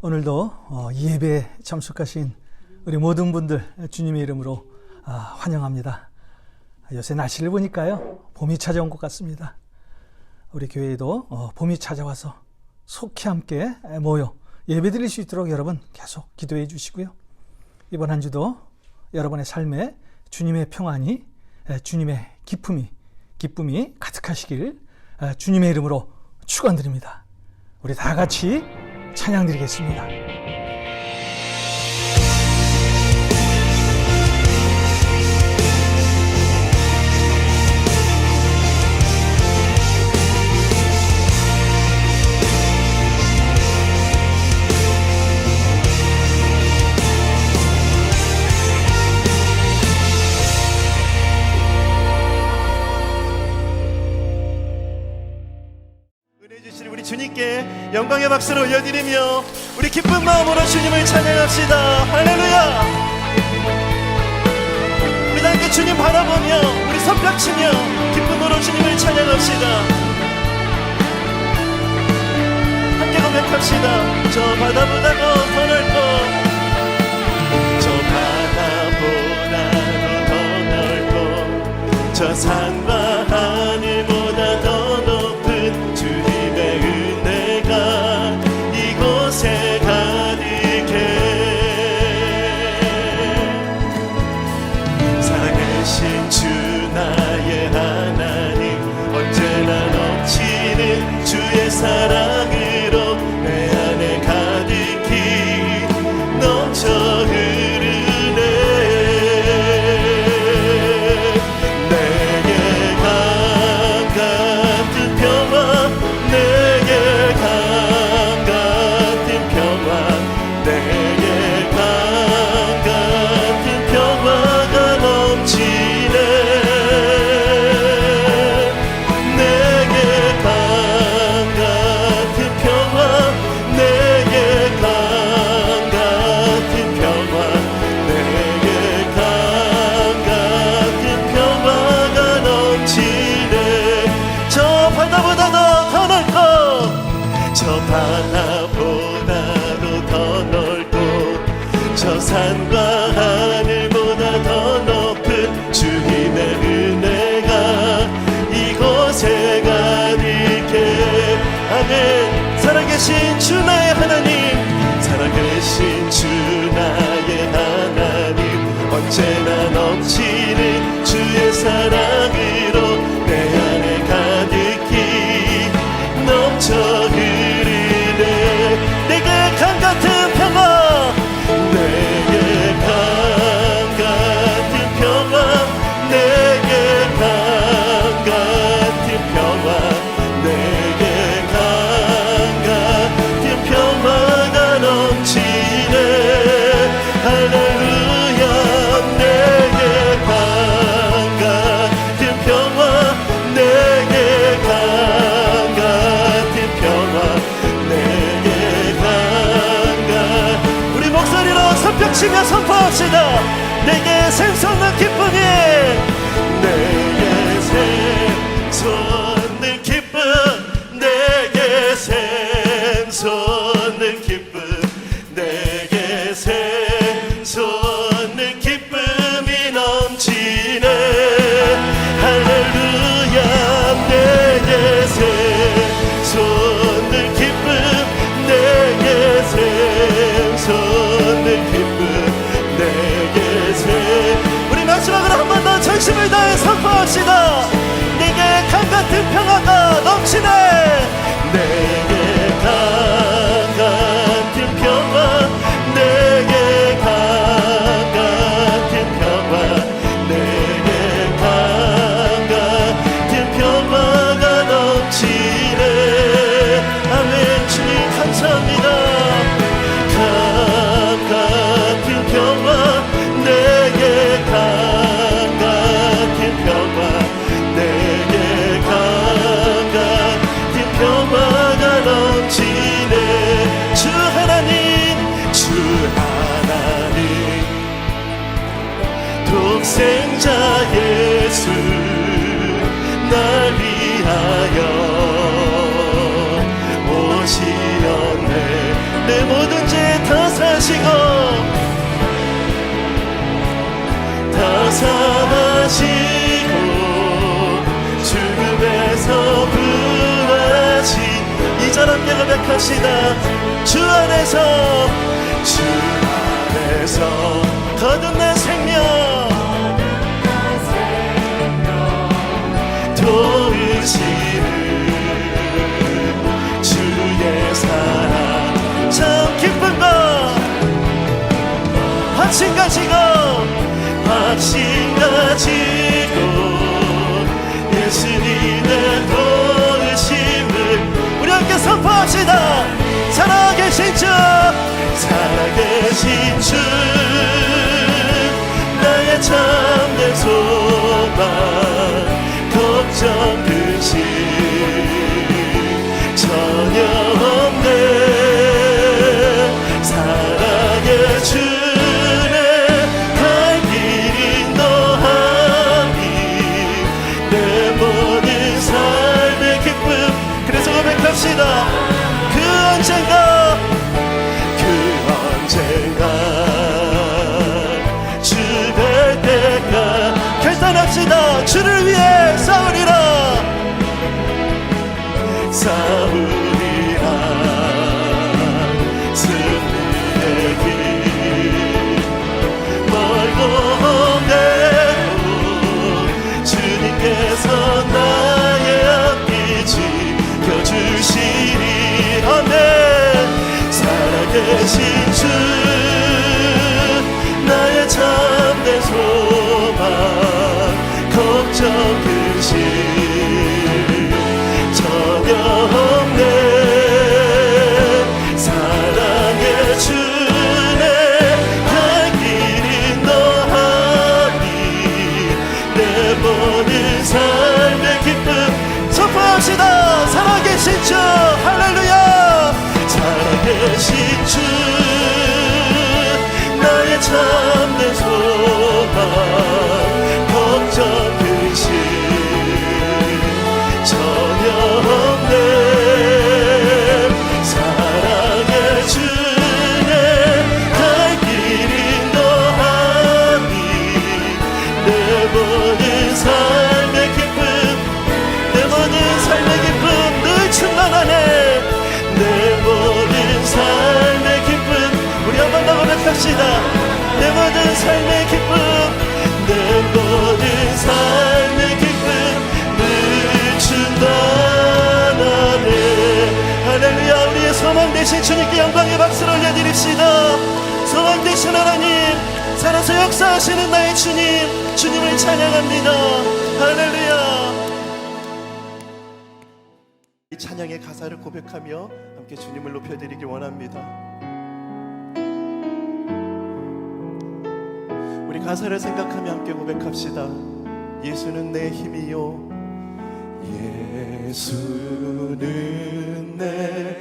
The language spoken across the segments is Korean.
오늘도 이 예배에 참석하신 우리 모든 분들 주님의 이름으로 환영합니다. 요새 날씨를 보니까요, 봄이 찾아온 것 같습니다. 우리 교회에도 봄이 찾아와서 속히 함께 모여 예배 드릴 수 있도록 여러분 계속 기도해 주시고요. 이번 한 주도 여러분의 삶에 주님의 평안이, 주님의 기쁨이 가득하시길 주님의 이름으로 축원드립니다. 우리 다 같이 찬양 드리겠습니다. 주님께 영광의 박수를 올려드리며 우리 기쁜 마음으로 주님을 찬양합시다. 할렐루야. 우리 다 함께 주님 바라보며 우리 손뼉치며 기쁨으로 주님을 찬양합시다. 함께 고백합시다. 저 바다보다도 더 넓고, 저 바다보다도 더 넓고, 저 산과 하늘보다 더 높은 주님의 은혜가 이곳에 가득해. 살아계신 주 나의 하나님, 언제나 넘치는 주의 사랑으로 내 안에 가득히 넘쳐 흐르네. 내게 강 같은 평화, 내게 강 같은 평화, 내게 강 같은 평화가 넘치네. 내게 강 같은 평화, 내게 강 같은 평화, 내게 강 같은 평화가 넘치네. 저 바다보다도 더 넓고, 저 바다보다도 더 넓고, 저 산과 하늘보다 더 높은 주님의 은혜가 이곳에 가득해. 아멘. 살아계신 주 나의 하나님, 살아계신 주 나의 하나님, 언제나 넘치는 주의 사랑으로 내 안에 가득히 넘쳐 흐르네. 내게 강 같은 평화, 내게 강 같은 평화, 내게 강 같은 평화, 내게 강 같은 평화가 넘치네. 할렐루야. 내게 강 같은 평화, 내게 강 같은 평화, 내게 강 같은. 우리 목소리로 손뼉치며 선포합시다. 내게 샘솟는 기쁨이, 내게 샘솟는 기쁨, 내게 샘솟는 기쁨, 내게 샘솟는 기쁨이 넘치네. 할렐루야. 내게 샘솟는 기쁨, 내게 샘솟는 기쁨, 내게 우리 마지막으로 한 번 더 전심을 다해 선포합시다. 내게 강 같은 평화가 넘치네. 내게 강 같은 평화, 내게 강 같은 평화, 내게 강 같은 평화가 넘치네. 아멘. 주님 감사합니다. 강 같은 평화, 내게 강 같은 평화, 내게 강 같은 평화가 넘치네. 주 하나님, 주 하나님, 독생자 예수 날 위하여 오시었네. 내 모든 죄 사랑하시고 다 사하시고 죽음에서 부활하신 이전 함께 고백합시다. 주 안에서 거듭난 생명 도우시는 주의 사랑 참 기쁜 것 확신 가지고 예수님의 도우심을 우리 함께 선포합시다. 살아계신 주 살아계신 주 나의 참된 소망 걱정 근심 전혀 없네. 사랑의 주네 갈 길 인도하니 내 모든 삶의 기쁨. 그래서 고백합시다. 그 언젠가 주 될 때가 결단합시다. 주를 위해 싸우리라 승리의 길 멀고 오매도 주님께서 나의 앞길 지켜주시리. 아멘. 살아계신 주 나의 참된 소망 걱정 근심 전혀 없네. 사랑의 주네 갈 길 인도하니 내 모든 삶의 기쁨. 선포합시다. 살아계신 주 할렐루야. 살아계신 주 나의 참된 소망 걱정 근심 전혀 없네. 사랑의 주네 갈 길 인도하니 내 모든 삶의 기쁨 내 모든 삶의 기쁨 늘 충만하네. 내 모든 삶의 기쁨 우리 한 번 더 고백합시다. 내 모든 삶의 기쁨 내 모든 삶의 기쁨 늘 충만하네. 할렐루야. 우리의 소망 되신 주님께 영광의 박수를 올려드립시다. 소망 되신 하나님 살아서 역사하시는 나의 주님 주님을 찬양합니다. 할렐루야. 이 찬양의 가사를 고백하며 함께 주님을 높여드리기 원합니다. 우리 가사를 생각하며 함께 고백합시다. 예수는 내 힘이요 예수는 내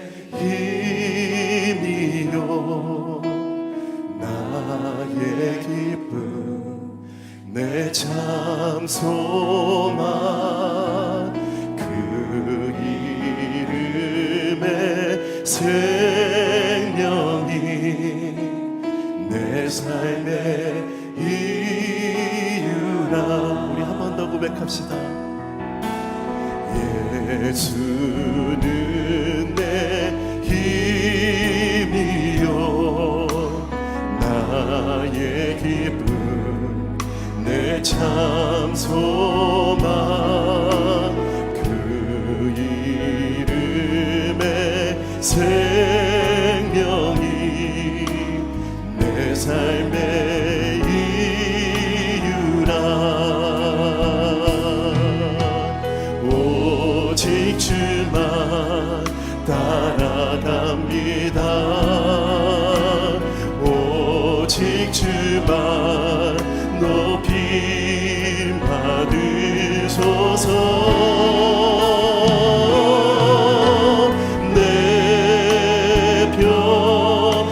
힘이요 나의 기쁨 내 참 소망 그 이름의 생명이 내 삶의 이유라. 우리 한 번 더 고백합시다. 예수는 내 힘이요 나의 기쁨 내 참 소망 그 이름의 생명이 내 삶의 이유라. 오직 주만 따라갑니다. 오직 주만 높임 받으소서. 내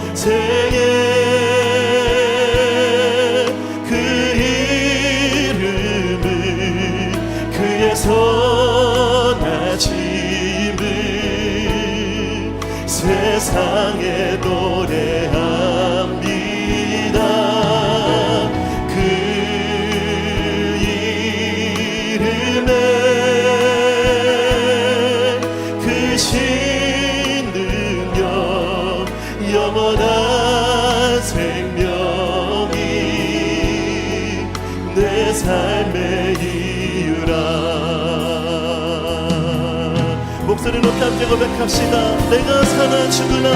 평생에 그 이름을 그의 선하심을 세상에 노래합니다. 목소리 높이 함께 고백합시다. 내가 사나 죽으나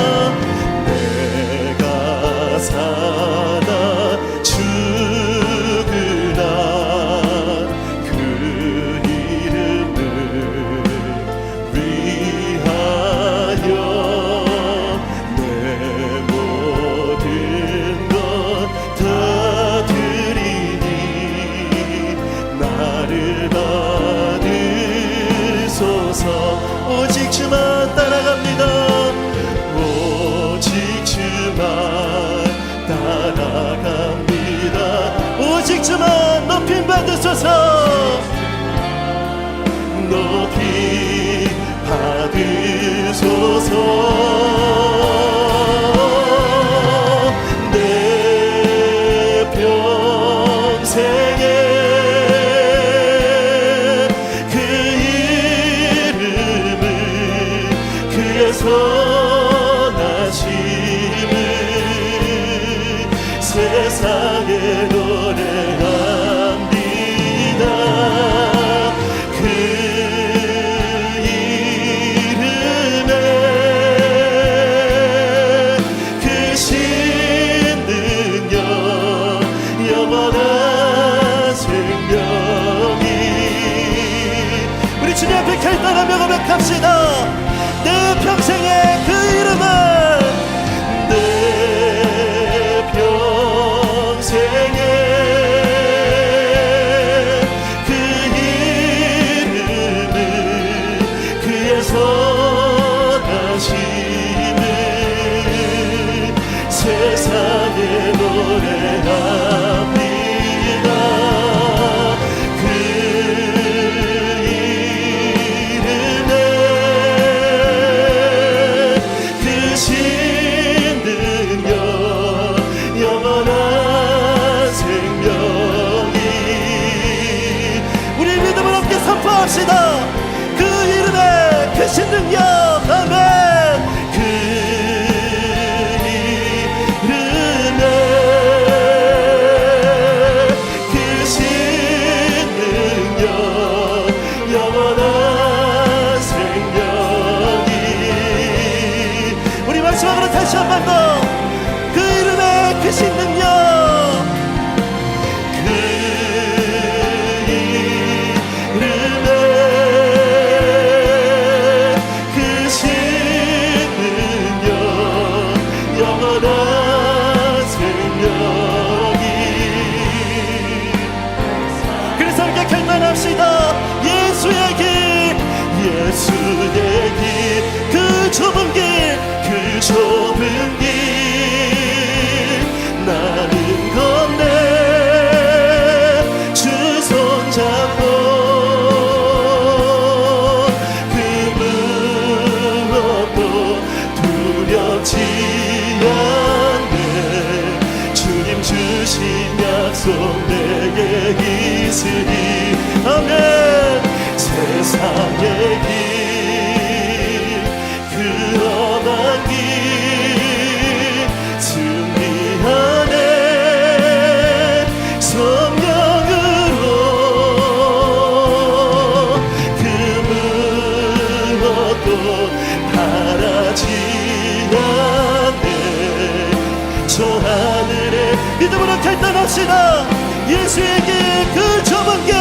내가 사나 죽으나 그 이름을 위하여 내 모든 것 다 드리니 나를 받으소서. 오직 주만 따라갑니다. 오직 주만 따라갑니다. 오직 주만 높임 받으소서. 높임 받으소서. 내 평생에 그 이름을 그의 선하심을 세상에 노래합니다. 그 이름에 그 신능력 영원한 생명이 우리 주님 앞에 결단하며 고백합시다. 내 평생에 그 이름은 내 평생에 그 이름을 그의 선하심을 세상에 노래합니다. 그 이름에 그 신능력 영원한 생명이 우리 믿음을 함께 선포합시다. 그 이름에 그 신능력 아멘. 그 이름에 그 신능력 영원한 생명이 우리 마지막으로 다시 한 번 더 그 이름에 그 신능력 그 이름에 그 신능력 영원한 생명이 그래서 함께 결단합시다. 예수의 길 예수의 길 그 좁은 길 그 좁은 길 나는 건네 주 손잡고 그 무엇도 두렵지 않네. 주님 주신 약속 내게 있으니 아멘. 세상의 길 그 험한 길 승리 안에 성령으로 그 무엇도 바라지 않네. 저 하늘에 믿음으로 결단합시다. 예수의 길 그 좁은 길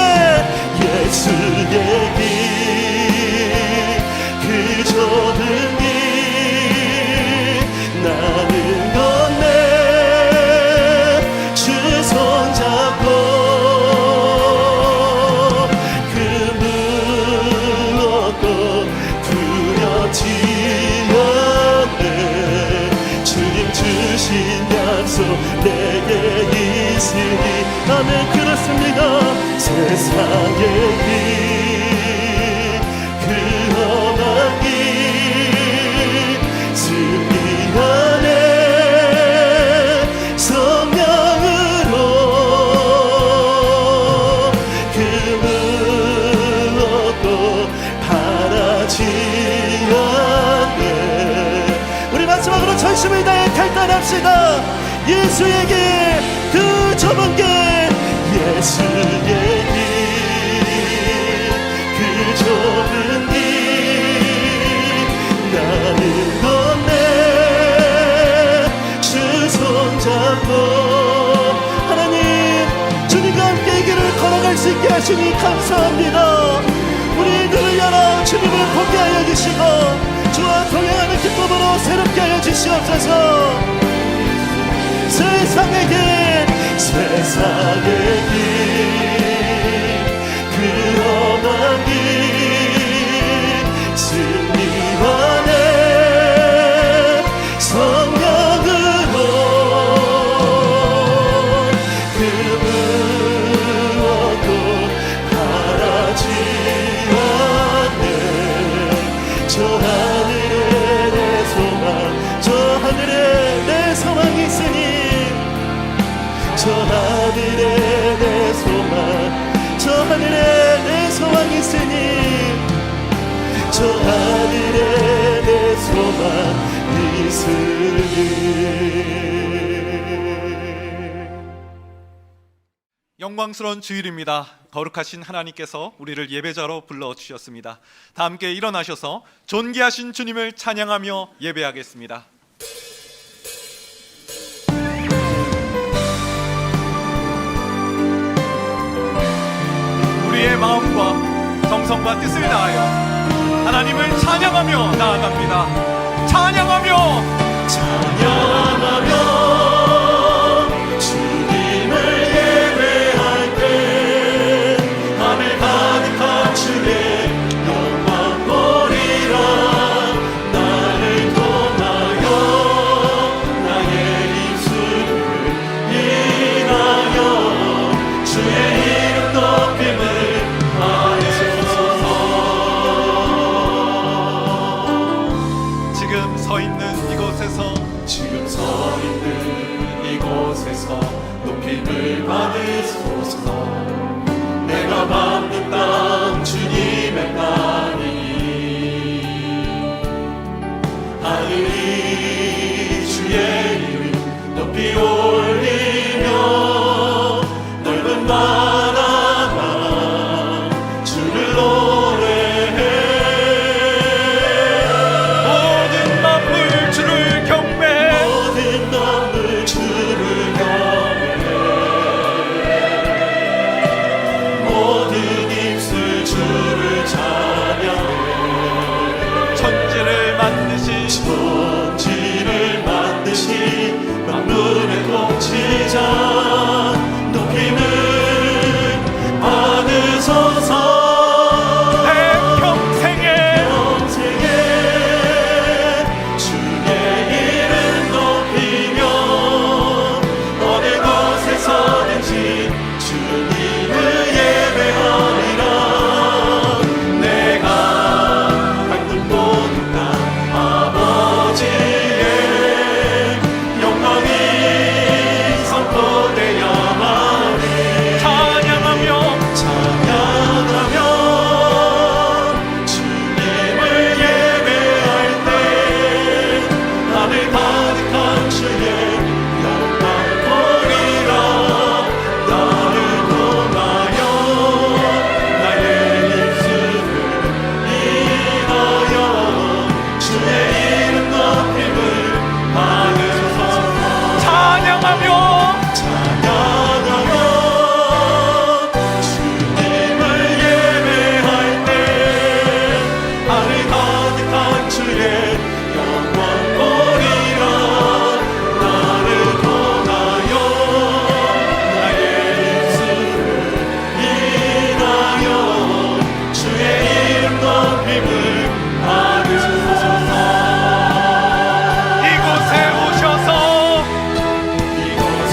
예수의 길 그 좁은 길 나는 건네 주 손잡고 그 무엇도 두렵지 않네. 주님 주신 약속 내게 있으니 아멘. 그렇습니다. 세상의 길 그 험한 길 승리 안에 성령으로 그 무엇도 바라지 않네. 우리 마지막으로 전심을 다해 결단합시다. 예수의 길 그 좁은 길 예수의 길 그 좁은 길 붙잡고 하나님 주님과 함께 이 길을 걸어갈 수 있게 하시니 감사합니다. 우리 눈을 열어 주님을 보게 하여 주시고 주와 동행하는 기쁨으로 새롭게 하여 주시옵소서. 세상의 길 그 험한 길 승리와 내 성령으로 그 무엇도 바라지 않네. 저 하늘에 내 소망 저 하늘에 내 소망이 있으니 저 하늘에 내 소망 저 하늘에 내 소망이 있으니 저 하늘에 내 소망이 있으니. 영광스러운 주일입니다. 거룩하신 하나님께서 우리를 예배자로 불러주셨습니다. 다 함께 일어나셔서 존귀하신 주님을 찬양하며 예배하겠습니다. 우리의 마음과 정성과 뜻을 다하여 하나님을 찬양하며 나아갑니다. 찬양하며 주님을 예배할 때 하늘 가득한 주의 영광 보리라. 나를 통하여 나의 입술을 인하여 주의 이름 높임을 지금 서 있는 이곳에서 높임을 받으소서. 내가 밟는 땅 주님의 땅이니 하늘이 주의 이름 높이 올리며 넓은 나라가 주를 노래해. 모든 만물 주를 경배 모든 만물 주를 경배해. 모든 입술 주를 찬양해. 천지를 만드신 만물의 통치자 높임을 받으소서. 내 평생에 주의 이름 높이며 어느 곳에서든지 주님을 예배하리라. 내가 밟는 모든 땅 아버지의 영광이 선포되야만이. 찬양하며 주님을 예배할 때 하늘 가득한 주의 영광 보리라. 나를 통하여 나의 입술을 인하여 주의 이름 높임을 받으소서. 찬양하며 주님을 예배할 때 하늘 가득한 주의 영광 보리라. 나를 통하여 나의 입술을 인하여 주의 이름 높임을 받으소서. 이곳에 오셔서 이곳에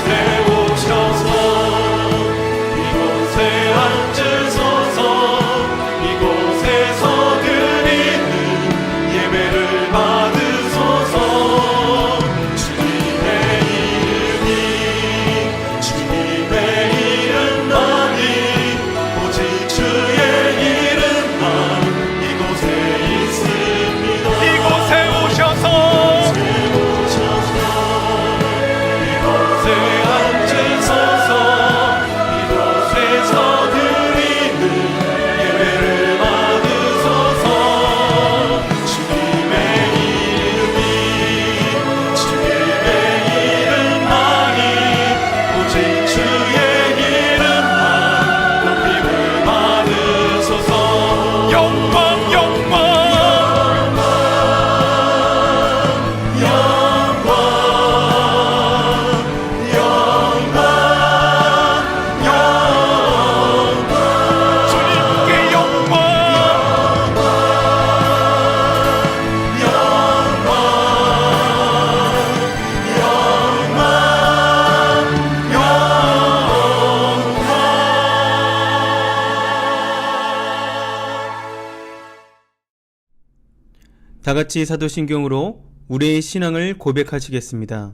다같이 사도신경으로 우리의 신앙을 고백하시겠습니다.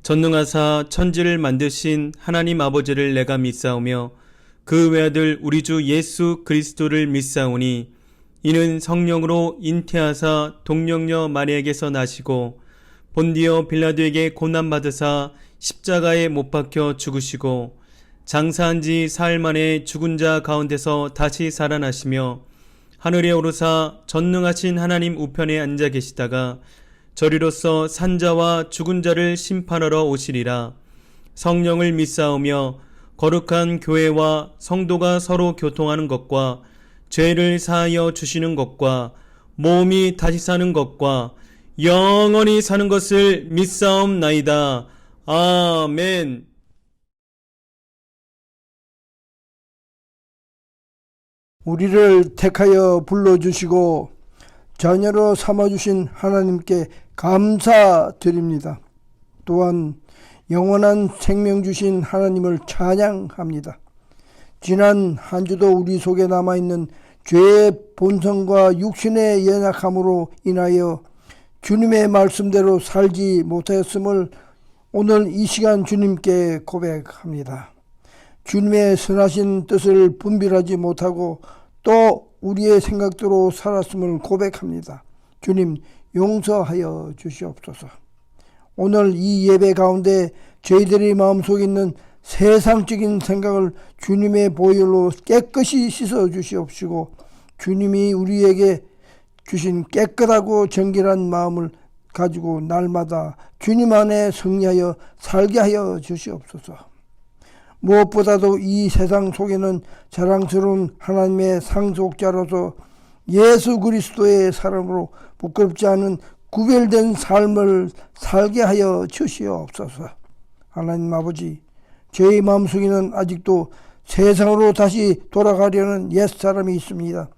전능하사 천지를 만드신 하나님 아버지를 내가 믿사오며 그 외아들 우리 주 예수 그리스도를 믿사오니 이는 성령으로 잉태하사 동령녀 마리아에게서 나시고 본디오 빌라도에게 고난받으사 십자가에 못 박혀 죽으시고 장사한 지 사흘 만에 죽은 자 가운데서 다시 살아나시며 하늘에 오르사 전능하신 하나님 우편에 앉아 계시다가 저리로서 산자와 죽은 자를 심판하러 오시리라. 성령을 믿사오며 거룩한 교회와 성도가 서로 교통하는 것과 죄를 사하여 주시는 것과 몸이 다시 사는 것과 영원히 사는 것을 믿사옵나이다. 아멘. 우리를 택하여 불러주시고 자녀로 삼아주신 하나님께 감사드립니다. 또한 영원한 생명 주신 하나님을 찬양합니다. 지난 한 주도 우리 속에 남아있는 죄의 본성과 육신의 연약함으로 인하여 주님의 말씀대로 살지 못하였음을 오늘 이 시간 주님께 고백합니다. 주님의 선하신 뜻을 분별하지 못하고 또 우리의 생각대로 살았음을 고백합니다. 주님 용서하여 주시옵소서. 오늘 이 예배 가운데 저희들의 마음속에 있는 세상적인 생각을 주님의 보혈로 깨끗이 씻어 주시옵시고 주님이 우리에게 주신 깨끗하고 정결한 마음을 가지고 날마다 주님 안에 승리하여 살게 하여 주시옵소서. 무엇보다도 이 세상 속에는 자랑스러운 하나님의 상속자로서 예수 그리스도의 사람으로 부끄럽지 않은 구별된 삶을 살게 하여 주시옵소서. 하나님 아버지, 저희 마음속에는 아직도 세상으로 다시 돌아가려는 옛사람이 있습니다.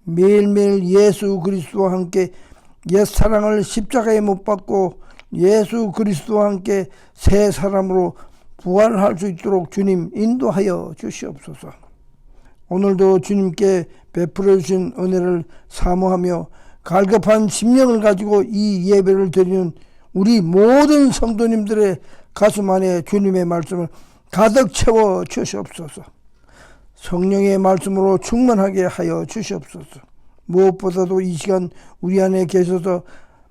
매일매일 예수 그리스도와 함께 옛사랑을 십자가에 못 박고 예수 그리스도와 함께 새 사람으로 부활할 수 있도록 주님 인도하여 주시옵소서. 오늘도 주님께 베풀어 주신 은혜를 사모하며 갈급한 심령을 가지고 이 예배를 드리는 우리 모든 성도님들의 가슴 안에 주님의 말씀을 가득 채워 주시옵소서. 성령의 말씀으로 충만하게 하여 주시옵소서. 무엇보다도 이 시간 우리 안에 계셔서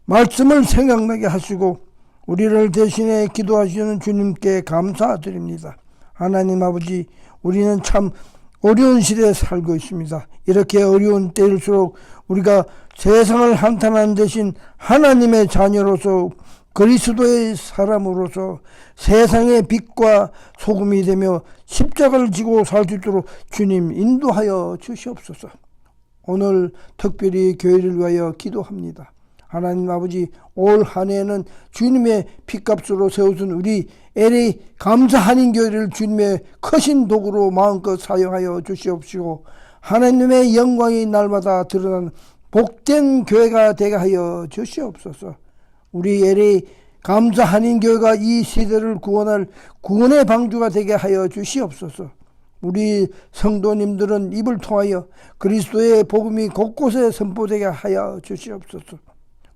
말씀을 생각나게 하시고 우리를 대신해 기도하시는 주님께 감사드립니다. 하나님 아버지, 우리는 참 어려운 시대에 살고 있습니다. 이렇게 어려운 때일수록 우리가 세상을 한탄하는 대신 하나님의 자녀로서 그리스도의 사람으로서 세상의 빛과 소금이 되며 십자가를 지고 살 수 있도록 주님 인도하여 주시옵소서. 오늘 특별히 교회를 위하여 기도합니다. 하나님 아버지, 올 한 해에는 주님의 핏값으로 세우신 우리 LA 감사하는 교회를 주님의 크신 도구로 마음껏 사용하여 주시옵시고 하나님의 영광이 날마다 드러나는 복된 교회가 되게 하여 주시옵소서. 우리 LA 감사하는 교회가 이 시대를 구원할 구원의 방주가 되게 하여 주시옵소서. 우리 성도님들은 입을 통하여 그리스도의 복음이 곳곳에 선포되게 하여 주시옵소서.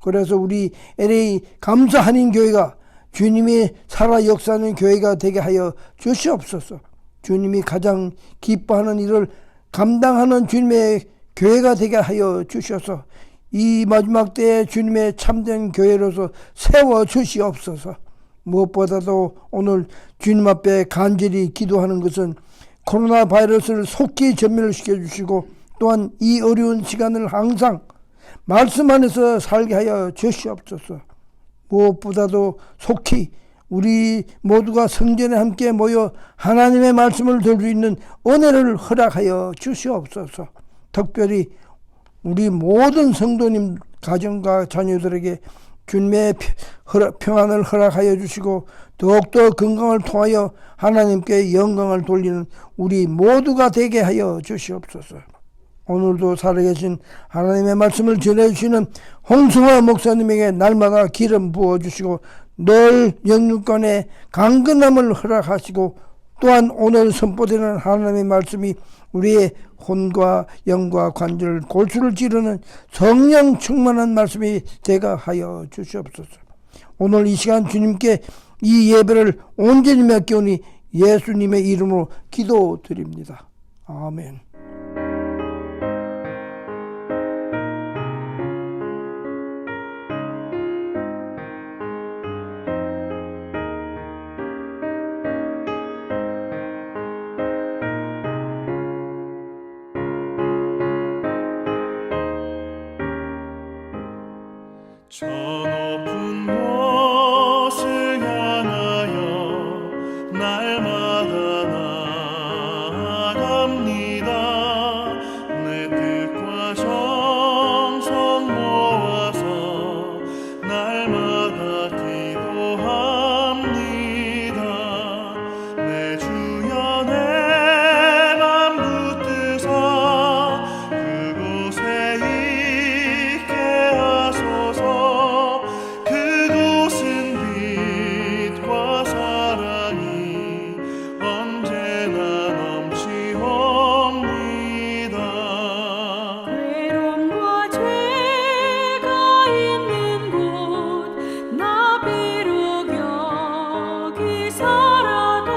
그래서 우리 LA 감사하는 교회가 주님이 살아 역사하는 교회가 되게 하여 주시옵소서. 주님이 가장 기뻐하는 일을 감당하는 주님의 교회가 되게 하여 주셔서 이 마지막 때에 주님의 참된 교회로서 세워 주시옵소서. 무엇보다도 오늘 주님 앞에 간절히 기도하는 것은 코로나 바이러스를 속히 전멸시켜 주시고 또한 이 어려운 시간을 항상 말씀 안에서 살게 하여 주시옵소서. 무엇보다도 속히 우리 모두가 성전에 함께 모여 하나님의 말씀을 들을 수 있는 은혜를 허락하여 주시옵소서. 특별히 우리 모든 성도님 가정과 자녀들에게 주님의 평안을 허락하여 주시고 더욱더 건강을 통하여 하나님께 영광을 돌리는 우리 모두가 되게 하여 주시옵소서. 오늘도 살아계신 하나님의 말씀을 전해주시는 홍승화 목사님에게 날마다 기름 부어주시고 늘 영육간에 강건함을 허락하시고 또한 오늘 선포되는 하나님의 말씀이 우리의 혼과 영과 관절 골수를 찌르는 성령 충만한 말씀이 되게 하여 주시옵소서. 오늘 이 시간 주님께 이 예배를 온전히 맡기오니 예수님의 이름으로 기도드립니다. 아멘. 저 높은 곳을 향하여 날마다 나아갑니다. 내 뜻과 정성 모아서 날마다 기도합니다. 내 주여 내 맘 붙드사 그곳에 있게 하소서. 그곳은 빛과 사랑이 언제나 넘치옵니다. 외로움과 죄가 있는 곳 나 비록 여기 살아도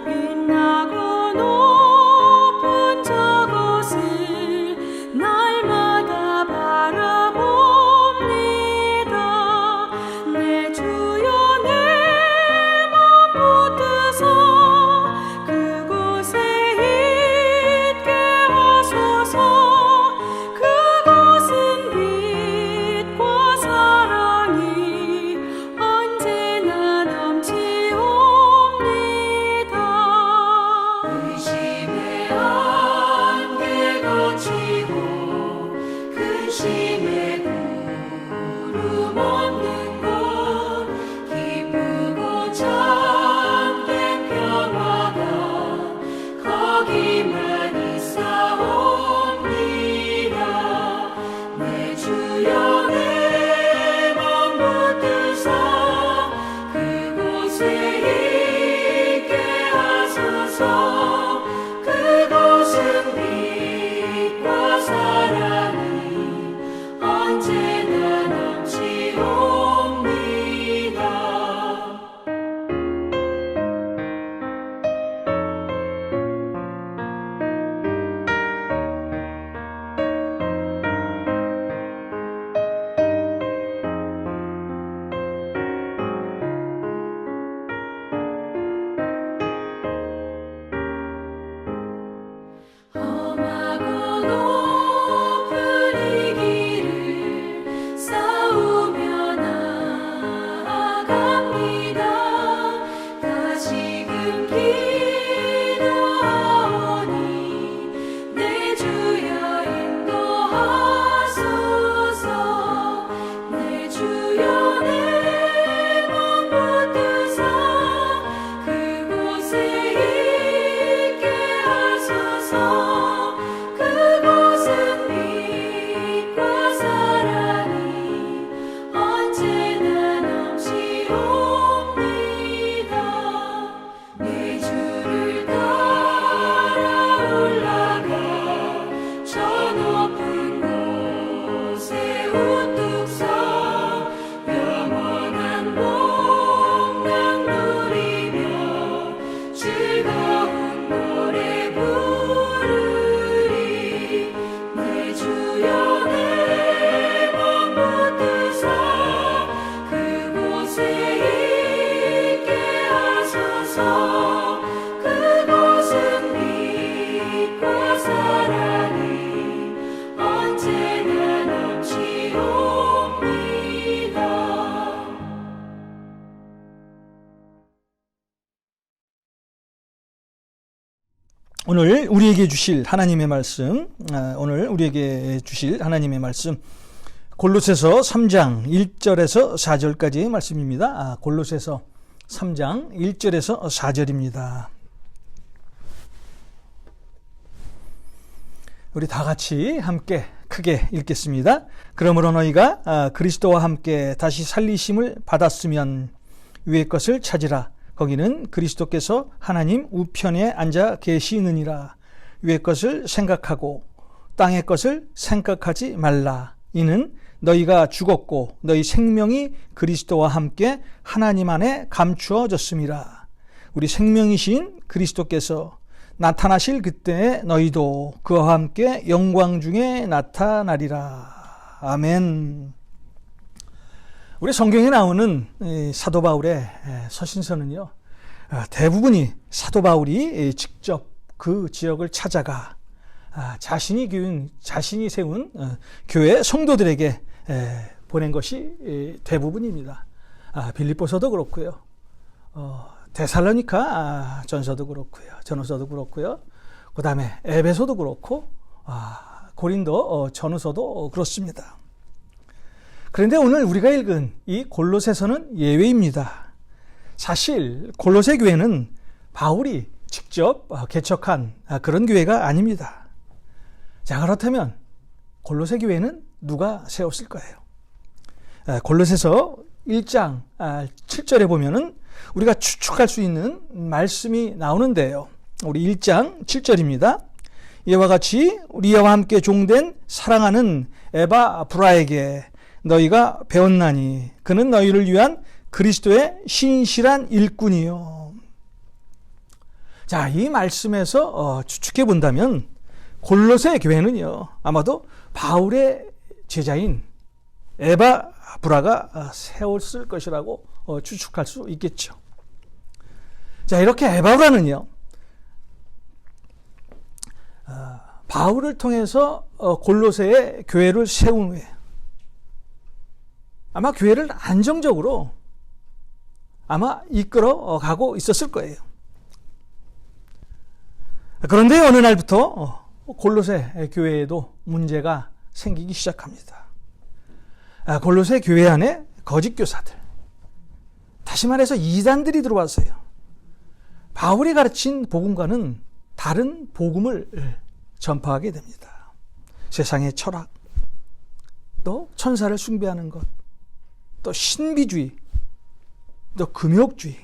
빛나고 높은 저곳을 날마다 바라봅니다. 내 주여 내 맘 붙드사 그곳에 있게 하소서. 그곳은 빛과 사랑이 언제나 넘치옵니다. 의심의 안개 거치고 근심의 구름 없는 곳 기쁘고 참된 평화가 거기만 있사옵니다. 내 주여 내 맘 붙드사 그곳에 있게 하소서. 그곳은 빛과 사랑이 언제나 넘치옵니다. 험하고 높은 이 길을 싸우며 나아갑니다. 다시금 기도하오니 내 주여 인도하소서. 내 주여 내 맘 붙드사 그곳에 있게 하소서. 그곳은 빛과 사랑이 언제나 넘치옵니다. 내 주를 따라 올라가 저 높은 곳에 우뚝 서 영원한 복락 누리며 즐거운 노래 부르리. 내 주여 내 맘 붙드사 그곳에 있게 하소서. 그곳은 빛과 사랑이 언제나 넘치옵니다. 오늘 우리에게 주실 하나님의 말씀, 오늘 우리에게 주실 하나님의 말씀 골로새서 3장 1절에서 4절까지의 말씀입니다. 골로새서 3장 1절에서 4절입니다. 우리 다 같이 함께 크게 읽겠습니다. 그러므로 너희가 그리스도와 함께 다시 살리심을 받았으면 위의 것을 찾으라. 거기는 그리스도께서 하나님 우편에 앉아 계시느니라. 위의 것을 생각하고 땅의 것을 생각하지 말라. 이는 너희가 죽었고 너희 생명이 그리스도와 함께 하나님 안에 감추어졌음이라. 우리 생명이신 그리스도께서 나타나실 그때에 너희도 그와 함께 영광 중에 나타나리라. 아멘. 우리 성경에 나오는 사도 바울의 서신서는요, 대부분이 사도 바울이 직접 그 지역을 찾아가 자신이 세운 교회 성도들에게 보낸 것이 대부분입니다. 빌립보서도 그렇고요, 데살로니가 전서도 그렇고요, 전후서도 그렇고요, 그 다음에 에베소도 그렇고 고린도 전후서도 그렇습니다. 그런데 오늘 우리가 읽은 이 골로새서는 예외입니다. 사실 골로새 교회는 바울이 직접 개척한 그런 교회가 아닙니다. 자, 그렇다면 골로새 교회는 누가 세웠을 거예요? 골로새서 1장 7절에 보면은 우리가 추측할 수 있는 말씀이 나오는데요. 우리 1장 7절입니다. 이와 같이 우리와 함께 종된 사랑하는 에바브라에게 너희가 배웠나니 그는 너희를 위한 그리스도의 신실한 일꾼이요. 자, 이 말씀에서 추측해 본다면 골로새 교회는요, 아마도 바울의 제자인 에바브라가 세웠을 것이라고 추측할 수 있겠죠. 자, 이렇게 에바브라는요, 바울을 통해서 골로새의 교회를 세운 후에 아마 교회를 안정적으로 아마 이끌어 가고 있었을 거예요. 그런데 어느 날부터 골로새 교회에도 문제가 생기기 시작합니다. 골로새 교회 안에 거짓 교사들, 다시 말해서 이단들이 들어왔어요. 바울이 가르친 복음과는 다른 복음을 전파하게 됩니다. 세상의 철학, 또 천사를 숭배하는 것, 또 신비주의, 또 금욕주의.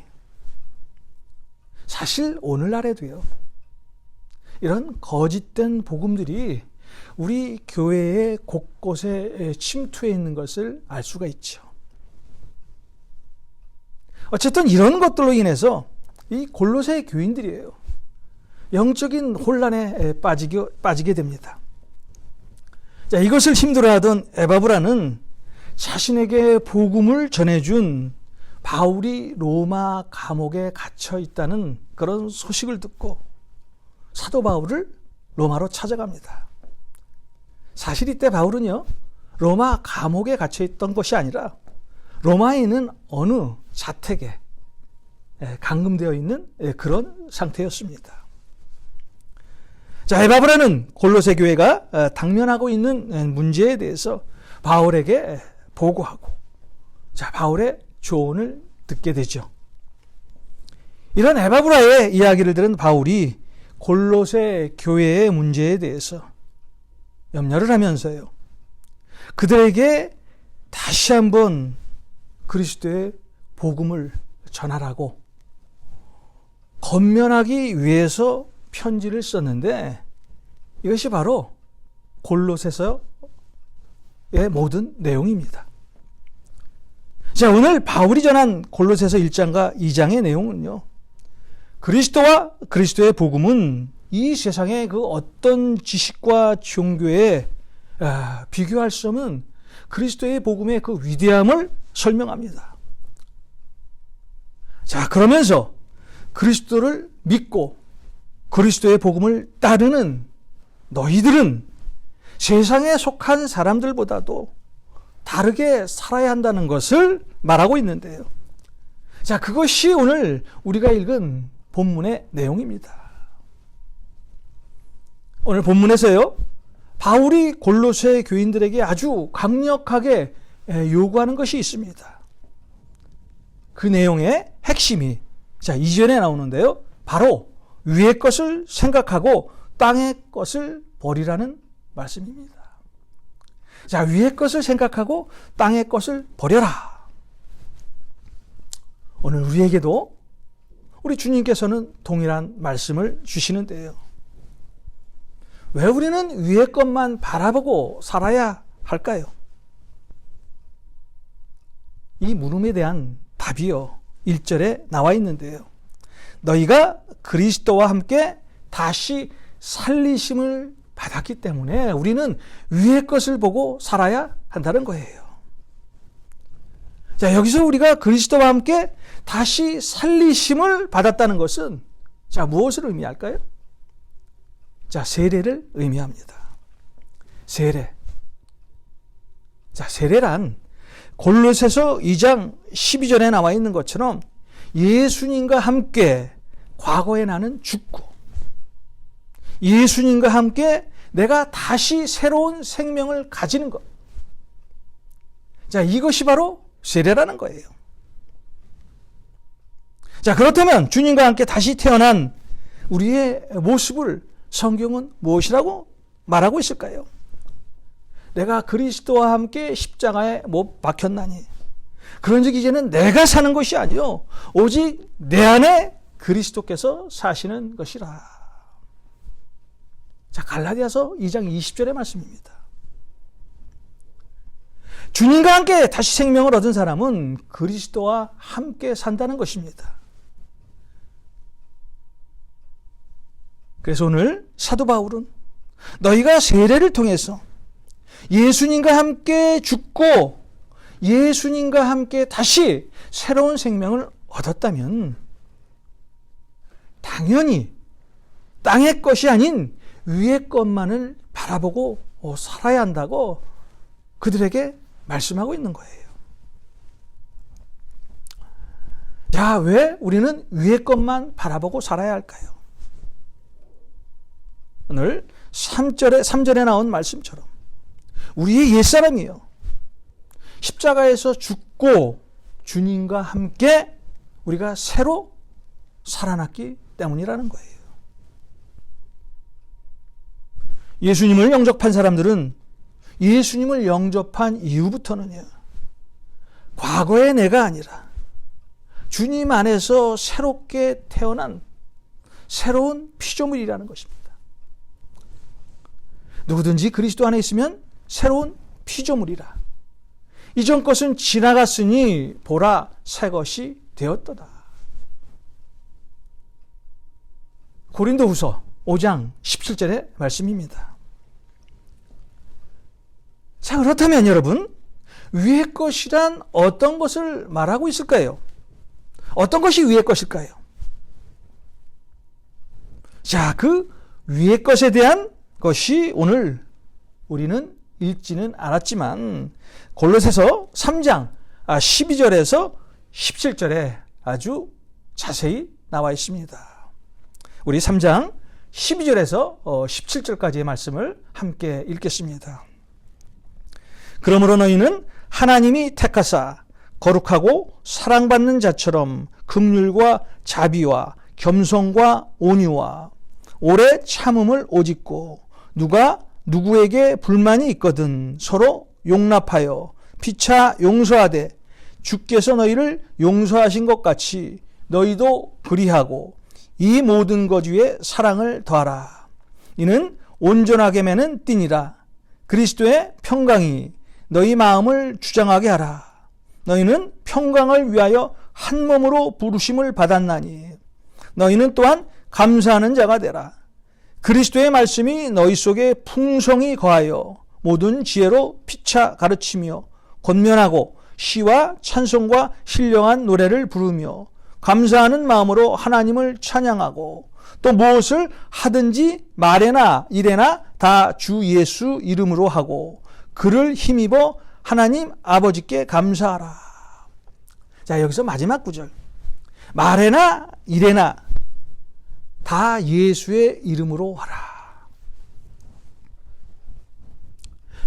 사실 오늘날에도요, 이런 거짓된 복음들이 우리 교회의 곳곳에 침투해 있는 것을 알 수가 있죠. 어쨌든 이런 것들로 인해서 이 골로새 교인들이에요, 영적인 혼란에 빠지게 됩니다. 자, 이것을 힘들어하던 에바브라는 자신에게 복음을 전해준 바울이 로마 감옥에 갇혀 있다는 그런 소식을 듣고 사도 바울을 로마로 찾아갑니다. 사실 이때 바울은요, 로마 감옥에 갇혀 있던 것이 아니라 로마에 있는 어느 자택에 감금되어 있는 그런 상태였습니다. 자, 에바브라는 골로새 교회가 당면하고 있는 문제에 대해서 바울에게 보고하고, 자, 바울의 조언을 듣게 되죠. 이런 에바브라의 이야기를 들은 바울이 골로새 교회의 문제에 대해서 염려를 하면서요, 그들에게 다시 한번 그리스도의 복음을 전하라고 권면하기 위해서 편지를 썼는데, 이것이 바로 골로새서의 모든 내용입니다. 자, 오늘 바울이 전한 골로새서 1장과 2장의 내용은요, 그리스도와 그리스도의 복음은 이 세상의 그 어떤 지식과 종교에 비교할 수 없는 그리스도의 복음의 그 위대함을 설명합니다. 자, 그러면서 그리스도를 믿고 그리스도의 복음을 따르는 너희들은 세상에 속한 사람들보다도 다르게 살아야 한다는 것을 말하고 있는데요. 자, 그것이 오늘 우리가 읽은 본문의 내용입니다. 오늘 본문에서요, 바울이 골로새 교인들에게 아주 강력하게 요구하는 것이 있습니다. 그 내용의 핵심이, 자, 2절에 나오는데요, 바로 위의 것을 생각하고 땅의 것을 버리라는 말씀입니다. 자, 위의 것을 생각하고 땅의 것을 버려라. 오늘 우리에게도 우리 주님께서는 동일한 말씀을 주시는데요. 왜 우리는 위의 것만 바라보고 살아야 할까요? 이 물음에 대한 답이요, 1절에 나와 있는데요. 너희가 그리스도와 함께 다시 살리심을 받았기 때문에 우리는 위의 것을 보고 살아야 한다는 거예요. 자, 여기서 우리가 그리스도와 함께 다시 살리심을 받았다는 것은 자, 무엇을 의미할까요? 자, 세례를 의미합니다. 세례. 자, 세례란 골로새서 2장 12절에 나와 있는 것처럼 예수님과 함께 과거에 나는 죽고 예수님과 함께 내가 다시 새로운 생명을 가지는 것. 자, 이것이 바로 세례라는 거예요. 자, 그렇다면 주님과 함께 다시 태어난 우리의 모습을 성경은 무엇이라고 말하고 있을까요? 내가 그리스도와 함께 십자가에 못 박혔나니. 그런즉 이제는 내가 사는 것이 아니요 오직 내 안에 그리스도께서 사시는 것이라. 자, 갈라디아서 2장 20절의 말씀입니다. 주님과 함께 다시 생명을 얻은 사람은 그리스도와 함께 산다는 것입니다. 그래서 오늘 사도 바울은 너희가 세례를 통해서 예수님과 함께 죽고 예수님과 함께 다시 새로운 생명을 얻었다면 당연히 땅의 것이 아닌 위의 것만을 바라보고 살아야 한다고 그들에게 말씀하고 있는 거예요. 자, 왜 우리는 위의 것만 바라보고 살아야 할까요? 오늘 3절에 나온 말씀처럼 우리의 옛사람이요 십자가에서 죽고 주님과 함께 우리가 새로 살아났기 때문이라는 거예요. 예수님을 영접한 사람들은 예수님을 영접한 이후부터는요, 과거의 내가 아니라 주님 안에서 새롭게 태어난 새로운 피조물이라는 것입니다. 누구든지 그리스도 안에 있으면 새로운 피조물이라. 이전 것은 지나갔으니 보라 새 것이 되었도다. 고린도후서 5장 17절의 말씀입니다. 자, 그렇다면 여러분, 위의 것이란 어떤 것을 말하고 있을까요? 어떤 것이 위의 것일까요? 자, 그 위의 것에 대한 것이 오늘 우리는 읽지는 않았지만 골로새서 3장 12절에서 17절에 아주 자세히 나와 있습니다. 우리 3장 12절에서 17절까지의 말씀을 함께 읽겠습니다. 그러므로 너희는 하나님이 택하사 거룩하고 사랑받는 자처럼 긍휼과 자비와 겸손과 온유와 오래 참음을 오짓고 누가 누구에게 불만이 있거든 서로 용납하여 피차 용서하되 주께서 너희를 용서하신 것 같이 너희도 그리하고 이 모든 것 위에 사랑을 더하라. 이는 온전하게 매는 띠니라. 그리스도의 평강이 너희 마음을 주장하게 하라. 너희는 평강을 위하여 한 몸으로 부르심을 받았나니 너희는 또한 감사하는 자가 되라. 그리스도의 말씀이 너희 속에 풍성히 거하여 모든 지혜로 피차 가르치며 권면하고 시와 찬송과 신령한 노래를 부르며 감사하는 마음으로 하나님을 찬양하고 또 무엇을 하든지 말에나 일에나 다 주 예수 이름으로 하고 그를 힘입어 하나님 아버지께 감사하라. 자, 여기서 마지막 구절. 말에나 일에나 다 예수의 이름으로 하라.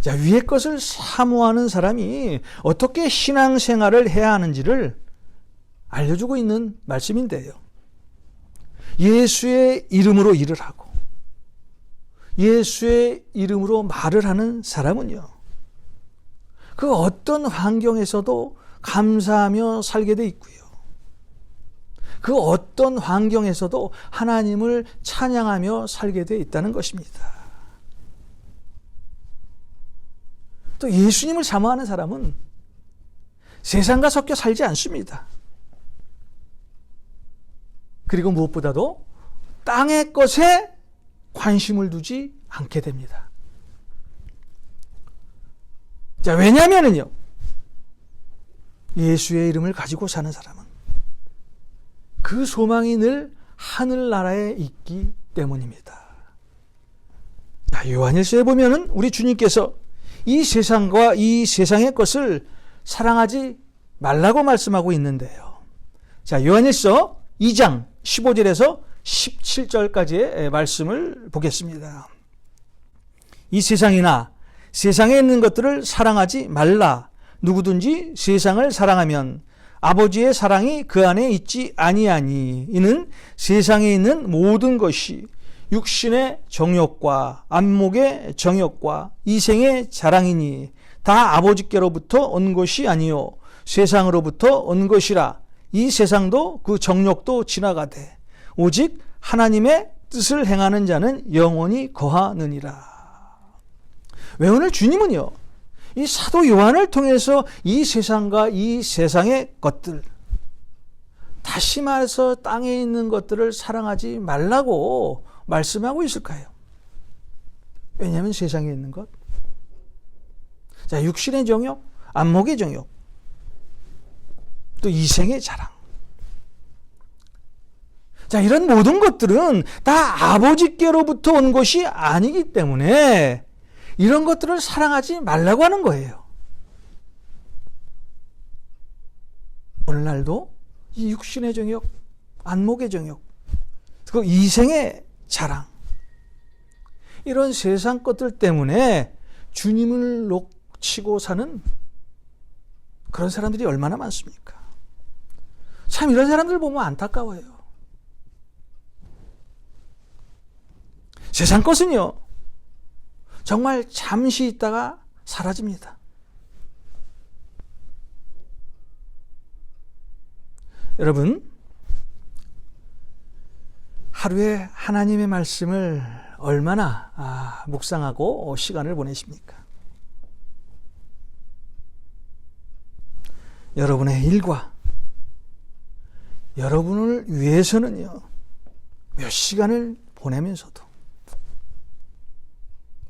자, 위의 것을 사모하는 사람이 어떻게 신앙생활을 해야 하는지를 알려주고 있는 말씀인데요. 예수의 이름으로 일을 하고 예수의 이름으로 말을 하는 사람은요, 그 어떤 환경에서도 감사하며 살게 돼 있고요. 그 어떤 환경에서도 하나님을 찬양하며 살게 되어 있다는 것입니다. 또 예수님을 사모하는 사람은 세상과 섞여 살지 않습니다. 그리고 무엇보다도 땅의 것에 관심을 두지 않게 됩니다. 자, 왜냐하면요, 예수의 이름을 가지고 사는 사람은 그 소망이 늘 하늘나라에 있기 때문입니다. 자, 요한일서에 보면은 우리 주님께서 이 세상과 이 세상의 것을 사랑하지 말라고 말씀하고 있는데요. 자, 요한일서 2장 15절에서 17절까지의 말씀을 보겠습니다. 이 세상이나 세상에 있는 것들을 사랑하지 말라. 누구든지 세상을 사랑하면 아버지의 사랑이 그 안에 있지 아니하니. 이는 세상에 있는 모든 것이 육신의 정욕과 안목의 정욕과 이생의 자랑이니 다 아버지께로부터 온 것이 아니요 세상으로부터 온 것이라. 이 세상도 그 정욕도 지나가되 오직 하나님의 뜻을 행하는 자는 영원히 거하느니라. 왜 오늘 주님은요, 이 사도 요한을 통해서 이 세상과 이 세상의 것들, 다시 말해서 땅에 있는 것들을 사랑하지 말라고 말씀하고 있을까요? 왜냐하면 세상에 있는 것, 자, 육신의 정욕, 안목의 정욕, 또 이생의 자랑, 자, 이런 모든 것들은 다 아버지께로부터 온 것이 아니기 때문에 이런 것들을 사랑하지 말라고 하는 거예요. 오늘날도 이 육신의 정욕, 안목의 정욕, 그 이생의 자랑, 이런 세상 것들 때문에 주님을 놓치고 사는 그런 사람들이 얼마나 많습니까? 참 이런 사람들 보면 안타까워요. 세상 것은요, 정말 잠시 있다가 사라집니다. 여러분, 하루에 하나님의 말씀을 얼마나 묵상하고 시간을 보내십니까? 여러분의 일과 여러분을 위해서는요, 몇 시간을 보내면서도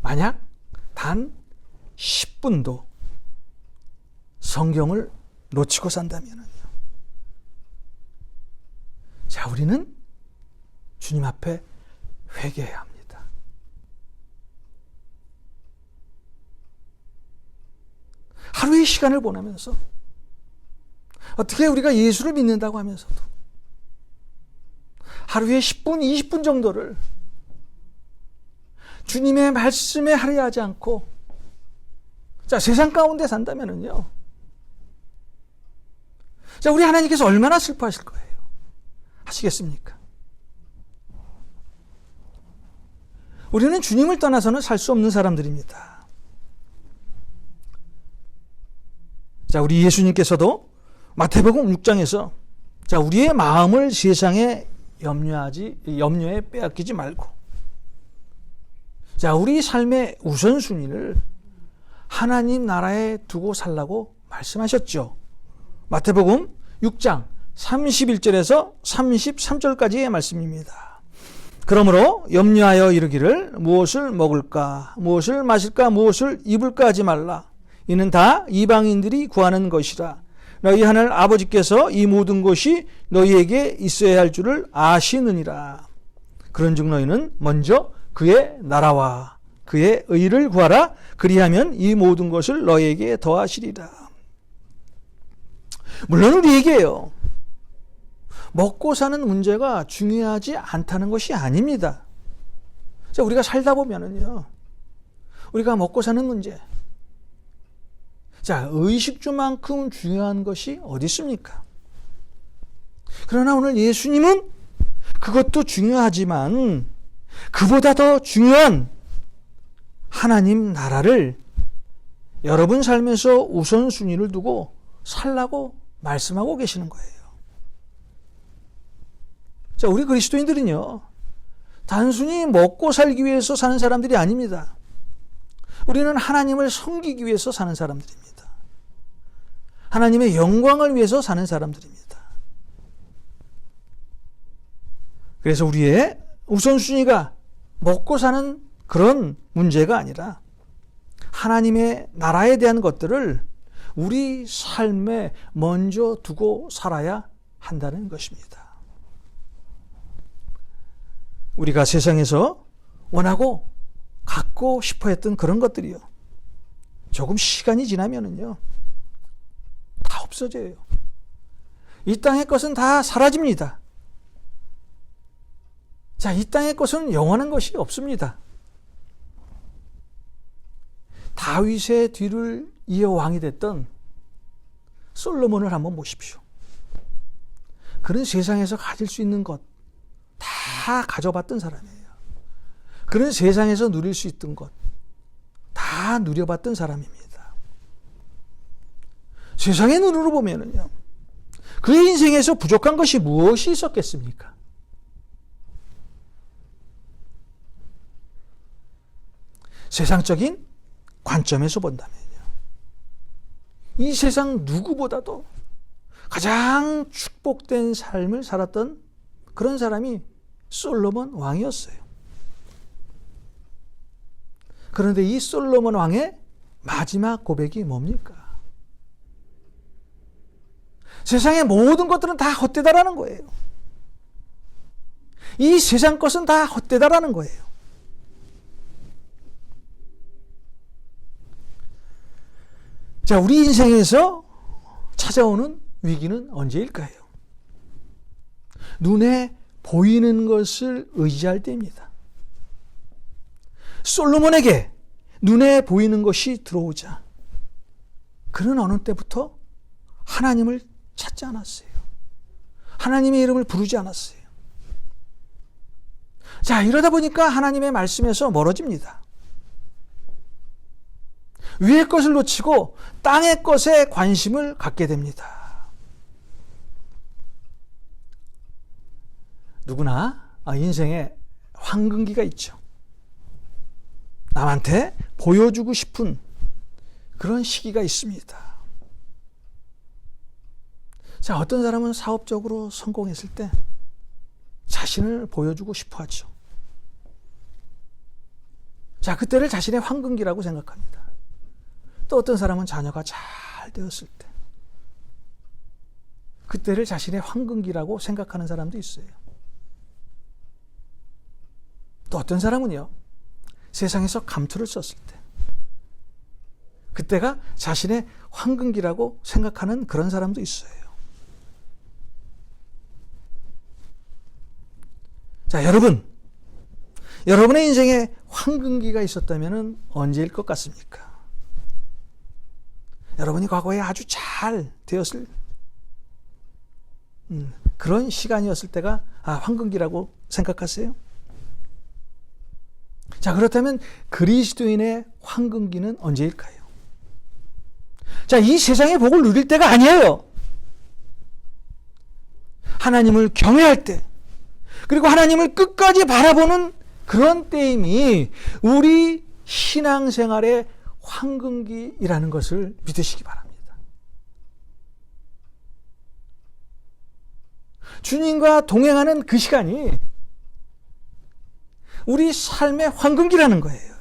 만약 단 10분도 성경을 놓치고 산다면요, 자, 우리는 주님 앞에 회개해야 합니다. 하루의 시간을 보내면서 어떻게 우리가 예수를 믿는다고 하면서도 하루에 10분, 20분 정도를 주님의 말씀에 할애하지 않고, 자, 세상 가운데 산다면은요, 자, 우리 하나님께서 얼마나 슬퍼하실 거예요. 하시겠습니까? 우리는 주님을 떠나서는 살 수 없는 사람들입니다. 자, 우리 예수님께서도 마태복음 6장에서 자, 우리의 마음을 세상에 염려에 빼앗기지 말고, 자, 우리 삶의 우선순위를 하나님 나라에 두고 살라고 말씀하셨죠. 마태복음 6장 31절에서 33절까지의 말씀입니다. 그러므로 염려하여 이르기를 무엇을 먹을까, 무엇을 마실까, 무엇을 입을까 하지 말라. 이는 다 이방인들이 구하는 것이라. 너희 하늘 아버지께서 이 모든 것이 너희에게 있어야 할 줄을 아시느니라. 그런즉 너희는 먼저 그의 나라와 그의 의를 구하라. 그리하면 이 모든 것을 너희에게 더하시리라. 물론 우리에게요, 먹고 사는 문제가 중요하지 않다는 것이 아닙니다. 자, 우리가 살다 보면은요, 우리가 먹고 사는 문제, 자, 의식주만큼 중요한 것이 어디 있습니까? 그러나 오늘 예수님은 그것도 중요하지만 그보다 더 중요한 하나님 나라를 여러분 삶에서 우선순위를 두고 살라고 말씀하고 계시는 거예요. 자, 우리 그리스도인들은요, 단순히 먹고 살기 위해서 사는 사람들이 아닙니다. 우리는 하나님을 섬기기 위해서 사는 사람들입니다. 하나님의 영광을 위해서 사는 사람들입니다. 그래서 우리의 우선순위가 먹고 사는 그런 문제가 아니라 하나님의 나라에 대한 것들을 우리 삶에 먼저 두고 살아야 한다는 것입니다. 우리가 세상에서 원하고 갖고 싶어 했던 그런 것들이요, 조금 시간이 지나면은요, 다 없어져요. 이 땅의 것은 다 사라집니다. 자, 이 땅의 것은 영원한 것이 없습니다. 다윗의 뒤를 이어 왕이 됐던 솔로몬을 한번 보십시오. 그는 세상에서 가질 수 있는 것 다 가져봤던 사람이에요. 그는 세상에서 누릴 수 있던 것 다 누려봤던 사람입니다. 세상의 눈으로 보면은요, 그의 인생에서 부족한 것이 무엇이 있었겠습니까? 세상적인 관점에서 본다면요, 이 세상 누구보다도 가장 축복된 삶을 살았던 그런 사람이 솔로몬 왕이었어요. 그런데 이 솔로몬 왕의 마지막 고백이 뭡니까? 세상의 모든 것들은 다 헛되다라는 거예요. 이 세상 것은 다 헛되다라는 거예요. 자, 우리 인생에서 찾아오는 위기는 언제일까요? 눈에 보이는 것을 의지할 때입니다. 솔로몬에게 눈에 보이는 것이 들어오자 그는 어느 때부터 하나님을 찾지 않았어요. 하나님의 이름을 부르지 않았어요. 자, 이러다 보니까 하나님의 말씀에서 멀어집니다. 위의 것을 놓치고 땅의 것에 관심을 갖게 됩니다. 누구나 인생에 황금기가 있죠. 남한테 보여주고 싶은 그런 시기가 있습니다. 자, 어떤 사람은 사업적으로 성공했을 때 자신을 보여주고 싶어 하죠. 자, 그때를 자신의 황금기라고 생각합니다. 또 어떤 사람은 자녀가 잘 되었을 때 그때를 자신의 황금기라고 생각하는 사람도 있어요. 또 어떤 사람은요, 세상에서 감투를 썼을 때 그때가 자신의 황금기라고 생각하는 그런 사람도 있어요. 자, 여러분의 인생에 황금기가 있었다면 언제일 것 같습니까? 여러분이 과거에 아주 잘 되었을 그런 시간이었을 때가 황금기라고 생각하세요? 자, 그렇다면 그리스도인의 황금기는 언제일까요? 자, 이 세상의 복을 누릴 때가 아니에요. 하나님을 경외할 때, 그리고 하나님을 끝까지 바라보는 그런 때임이 우리 신앙생활의 황금기이라는 것을 믿으시기 바랍니다. 주님과 동행하는 그 시간이 우리 삶의 황금기라는 거예요.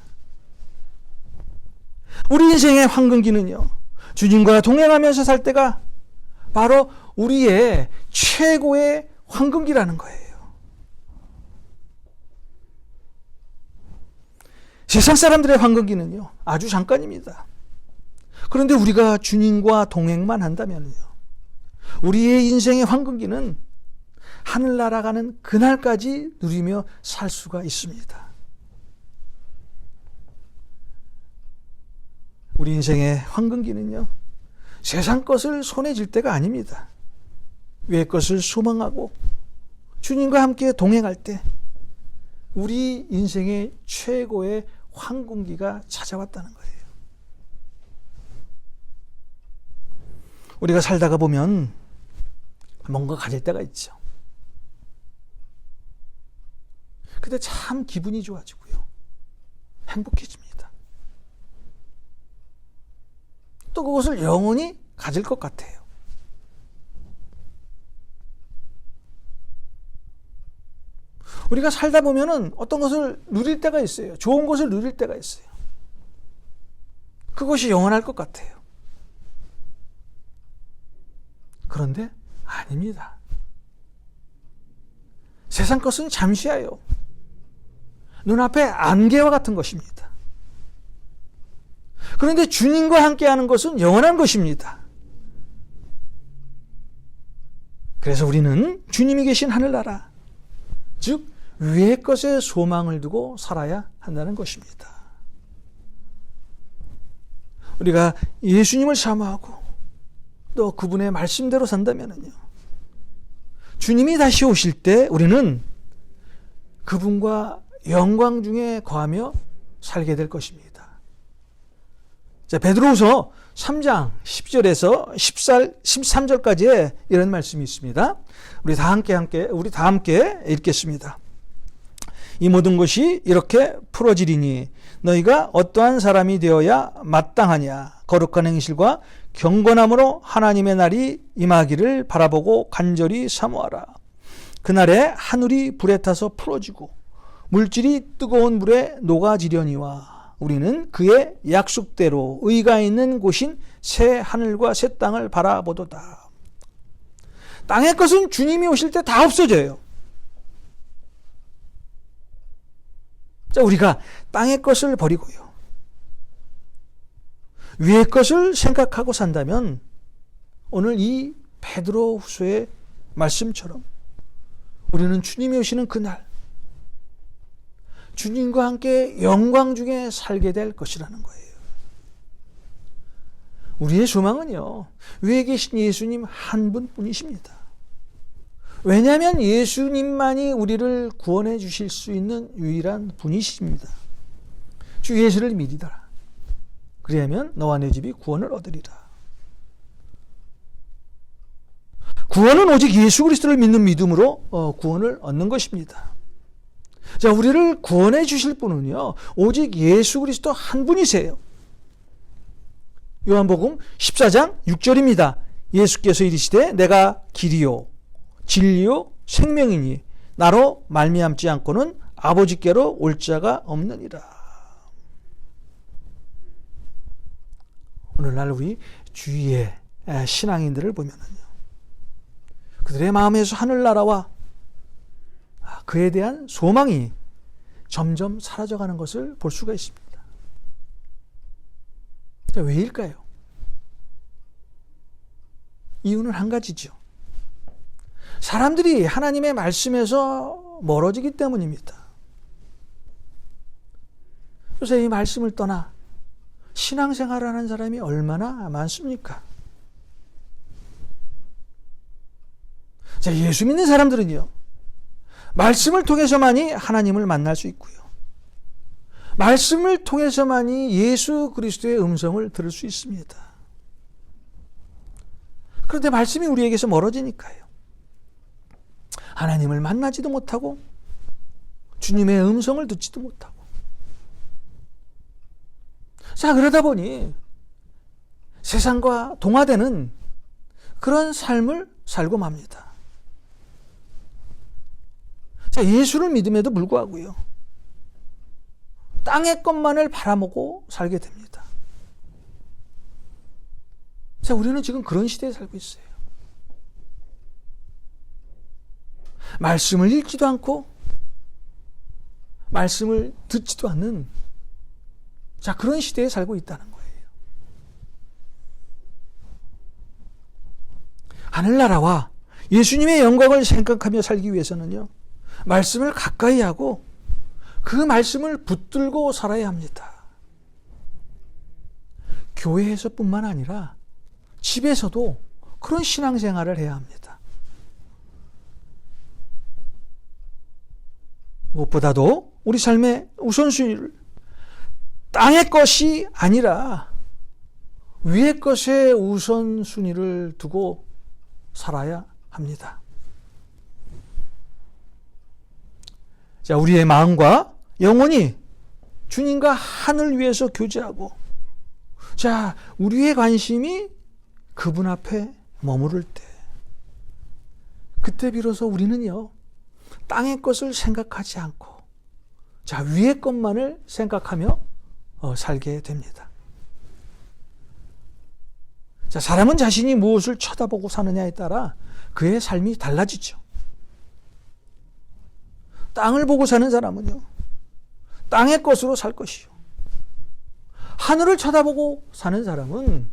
우리 인생의 황금기는요, 주님과 동행하면서 살 때가 바로 우리의 최고의 황금기라는 거예요. 세상 사람들의 황금기는요, 아주 잠깐입니다. 그런데 우리가 주님과 동행만 한다면요, 우리의 인생의 황금기는 하늘나라 가는 그날까지 누리며 살 수가 있습니다. 우리 인생의 황금기는요, 세상 것을 손에 쥘 때가 아닙니다. 위의 것을 소망하고 주님과 함께 동행할 때 우리 인생의 최고의 황금기가 찾아왔다는 거예요. 우리가 살다가 보면 뭔가 가질 때가 있죠. 근데 참 기분이 좋아지고요. 행복해집니다. 또 그것을 영원히 가질 것 같아요. 우리가 살다 보면은 어떤 것을 누릴 때가 있어요. 좋은 것을 누릴 때가 있어요. 그것이 영원할 것 같아요. 그런데 아닙니다. 세상 것은 잠시예요. 눈앞에 안개와 같은 것입니다. 그런데 주님과 함께하는 것은 영원한 것입니다. 그래서 우리는 주님이 계신 하늘나라, 즉 위의 것에 소망을 두고 살아야 한다는 것입니다. 우리가 예수님을 사모하고 또 그분의 말씀대로 산다면요, 주님이 다시 오실 때 우리는 그분과 영광 중에 거하며 살게 될 것입니다. 자, 베드로후서 3장 10절에서 13절까지의 이런 말씀이 있습니다. 우리 다 함께 읽겠습니다. 이 모든 것이 이렇게 풀어지리니 너희가 어떠한 사람이 되어야 마땅하냐. 거룩한 행실과 경건함으로 하나님의 날이 임하기를 바라보고 간절히 사모하라. 그날에 하늘이 불에 타서 풀어지고 물질이 뜨거운 물에 녹아지려니와 우리는 그의 약속대로 의가 있는 곳인 새 하늘과 새 땅을 바라보도다. 땅의 것은 주님이 오실 때 다 없어져요. 자, 우리가 땅의 것을 버리고요, 위의 것을 생각하고 산다면 오늘 이 베드로후서의 말씀처럼 우리는 주님이 오시는 그날 주님과 함께 영광 중에 살게 될 것이라는 거예요. 우리의 소망은요, 위에 계신 예수님 한 분뿐이십니다. 왜냐하면 예수님만이 우리를 구원해 주실 수 있는 유일한 분이십니다. 주 예수를 믿으라. 그리하면 너와 내 집이 구원을 얻으리라. 구원은 오직 예수 그리스도를 믿는 믿음으로 구원을 얻는 것입니다. 자, 우리를 구원해 주실 분은요, 오직 예수 그리스도 한 분이세요. 요한복음 14장 6절입니다. 예수께서 이르시되 내가 길이요 진리요 생명이니 나로 말미암지 않고는 아버지께로 올 자가 없느니라. 오늘날 우리 주위의 신앙인들을 보면은요, 그들의 마음에서 하늘나라와 그에 대한 소망이 점점 사라져가는 것을 볼 수가 있습니다. 자, 왜일까요? 이유는 한 가지죠. 사람들이 하나님의 말씀에서 멀어지기 때문입니다. 요새 이 말씀을 떠나 신앙생활을 하는 사람이 얼마나 많습니까? 자, 예수 믿는 사람들은요, 말씀을 통해서만이 하나님을 만날 수 있고요, 말씀을 통해서만이 예수 그리스도의 음성을 들을 수 있습니다. 그런데 말씀이 우리에게서 멀어지니까요, 하나님을 만나지도 못하고 주님의 음성을 듣지도 못하고, 자, 그러다 보니 세상과 동화되는 그런 삶을 살고 맙니다. 자, 예수를 믿음에도 불구하고요, 땅의 것만을 바라보고 살게 됩니다. 자, 우리는 지금 그런 시대에 살고 있어요. 말씀을 읽지도 않고 말씀을 듣지도 않는, 자, 그런 시대에 살고 있다는 거예요. 하늘나라와 예수님의 영광을 생각하며 살기 위해서는요, 말씀을 가까이 하고 그 말씀을 붙들고 살아야 합니다. 교회에서뿐만 아니라 집에서도 그런 신앙생활을 해야 합니다. 무엇보다도 우리 삶의 우선순위를 땅의 것이 아니라 위의 것에 우선순위를 두고 살아야 합니다. 자, 우리의 마음과 영혼이 주님과 하늘 위에서 교제하고, 자, 우리의 관심이 그분 앞에 머무를 때, 그때 비로소 우리는요, 땅의 것을 생각하지 않고, 자, 위의 것만을 생각하며 살게 됩니다. 자, 사람은 자신이 무엇을 쳐다보고 사느냐에 따라 그의 삶이 달라지죠. 땅을 보고 사는 사람은요, 땅의 것으로 살 것이요. 하늘을 쳐다보고 사는 사람은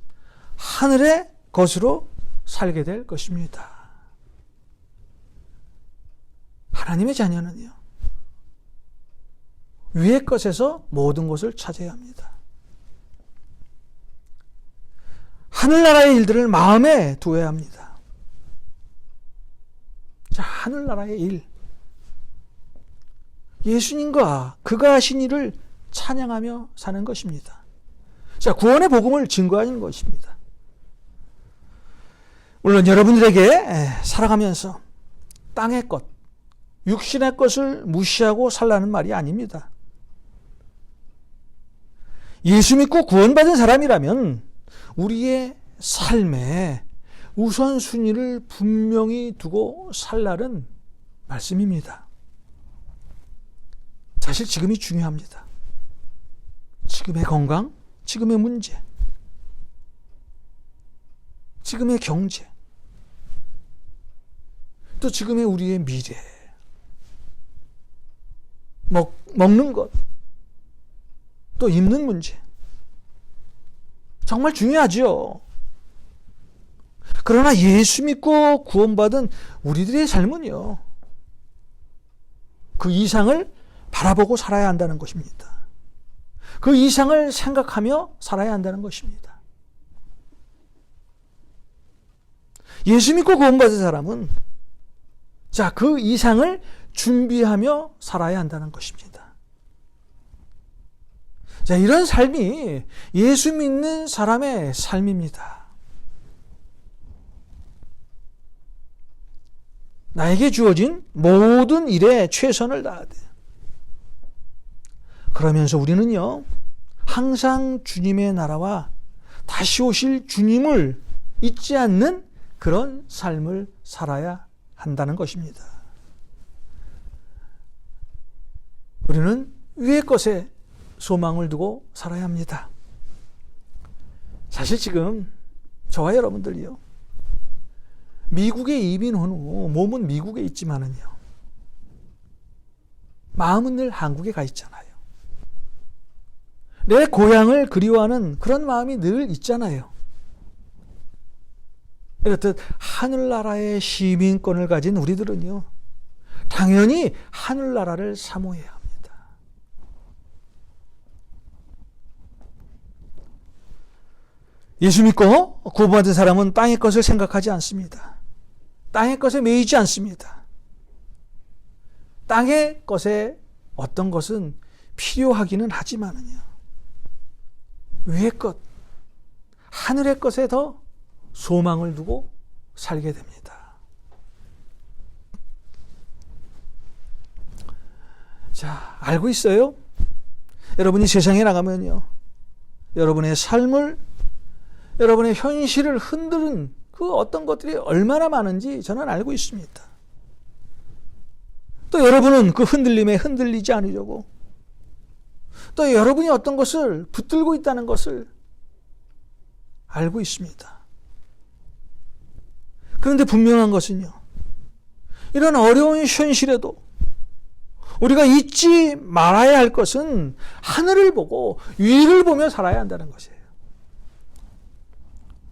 하늘의 것으로 살게 될 것입니다. 하나님의 자녀는요, 위의 것에서 모든 것을 찾아야 합니다. 하늘나라의 일들을 마음에 두어야 합니다. 자, 하늘나라의 일. 예수님과 그가 하신 일을 찬양하며 사는 것입니다. 자, 구원의 복음을 증거하는 것입니다. 물론 여러분들에게 살아가면서 땅의 것, 육신의 것을 무시하고 살라는 말이 아닙니다. 예수 믿고 구원받은 사람이라면 우리의 삶에 우선순위를 분명히 두고 살라는 말씀입니다. 사실 지금이 중요합니다. 지금의 건강, 지금의 문제, 지금의 경제, 또 지금의 우리의 미래, 먹는 것, 또 입는 문제, 정말 중요하죠. 그러나 예수 믿고 구원받은 우리들의 삶은요, 그 이상을 바라보고 살아야 한다는 것입니다. 그 이상을 생각하며 살아야 한다는 것입니다. 예수 믿고 구원받은 사람은 자, 그 이상을 준비하며 살아야 한다는 것입니다. 자, 이런 삶이 예수 믿는 사람의 삶입니다. 나에게 주어진 모든 일에 최선을 다해야 돼요. 그러면서 우리는요, 항상 주님의 나라와 다시 오실 주님을 잊지 않는 그런 삶을 살아야 한다는 것입니다. 우리는 위의 것에 소망을 두고 살아야 합니다. 사실 지금 저와 여러분들이요, 미국에 이민한 후 몸은 미국에 있지만은요, 마음은 늘 한국에 가 있잖아요. 내 고향을 그리워하는 그런 마음이 늘 있잖아요. 이렇듯 하늘나라의 시민권을 가진 우리들은요, 당연히 하늘나라를 사모해야 합니다. 예수 믿고 구원받은 사람은 땅의 것을 생각하지 않습니다. 땅의 것에 매이지 않습니다. 땅의 것에 어떤 것은 필요하기는 하지만은요, 위의 것, 하늘의 것에 더 소망을 두고 살게 됩니다. 자, 알고 있어요? 여러분이 세상에 나가면요, 여러분의 삶을, 여러분의 현실을 흔드는 그 어떤 것들이 얼마나 많은지 저는 알고 있습니다. 또 여러분은 그 흔들림에 흔들리지 않으려고, 또 여러분이 어떤 것을 붙들고 있다는 것을 알고 있습니다. 그런데 분명한 것은요, 이런 어려운 현실에도 우리가 잊지 말아야 할 것은 하늘을 보고 위를 보며 살아야 한다는 것이에요.